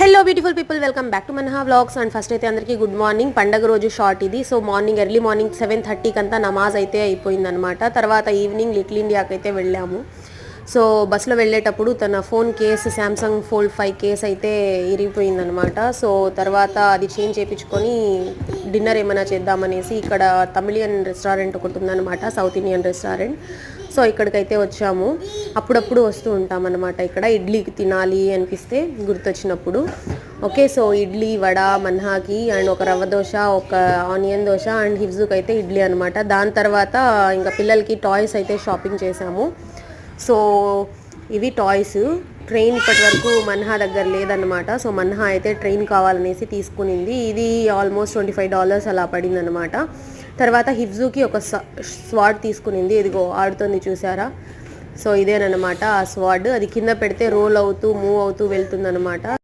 Hello beautiful people, welcome back to Manha vlogs. And first అయితే అందరికీ good morning. పండగ రోజు షార్ట్ ఇది. సో మార్నింగ్ ఎర్లీ మార్నింగ్ 7:30కి అంతా నమాజ్ అయితే అయిపోయిందనమాట. తర్వాత ఈవినింగ్ లిటిల్ ఇండియాకి అయితే వెళ్ళాము. సో బస్సులో వెళ్ళేటప్పుడు తన phone case Samsung fold 5 case అయితే ఇరిగిపోయిందనమాట. సో తర్వాత అది చేంజ్ చేయించుకొని డిన్నర్ ఏమైనా చేద్దామనేసి ఇక్కడ తమిళియన్ రెస్టారెంట్ ఒకటి ఉందన్నమాట, సౌత్ ఇండియన్ రెస్టారెంట్. సో ఇక్కడికైతే వచ్చాము. అప్పుడప్పుడు వస్తూ ఉంటామన్నమాట. ఇక్కడ ఇడ్లీ తినాలి అనిపిస్తే గుర్తొచ్చినప్పుడు. ఓకే, సో ఇడ్లీ వడ మన్హాకి, అండ్ ఒక రవ్వ దోశ, ఒక ఆనియన్ దోశ, అండ్ హిఫ్జుకి అయితే ఇడ్లీ అనమాట. దాని తర్వాత ఇంకా పిల్లలకి టాయ్స్ అయితే షాపింగ్ చేశాము. సో ఇవి టాయ్స్. ట్రైన్ ఇప్పటి వరకు మన్హా దగ్గర లేదన్నమాట. సో మన్హా అయితే ట్రైన్ కావాలనేసి తీసుకునింది. ఇది ఆల్మోస్ట్ $25 అలా పడింది అనమాట. తర్వాత హిఫ్జుకి ఒక స్వాడ్ తీసుకునింది. ఇదిగో ఆడుతుంది చూసారా. సో ఇదేనమాట ఆ స్వాడ్. అది కింద పెడితే రోల్ అవుతూ మూవ్ అవుతూ వెళ్తుందనమాట.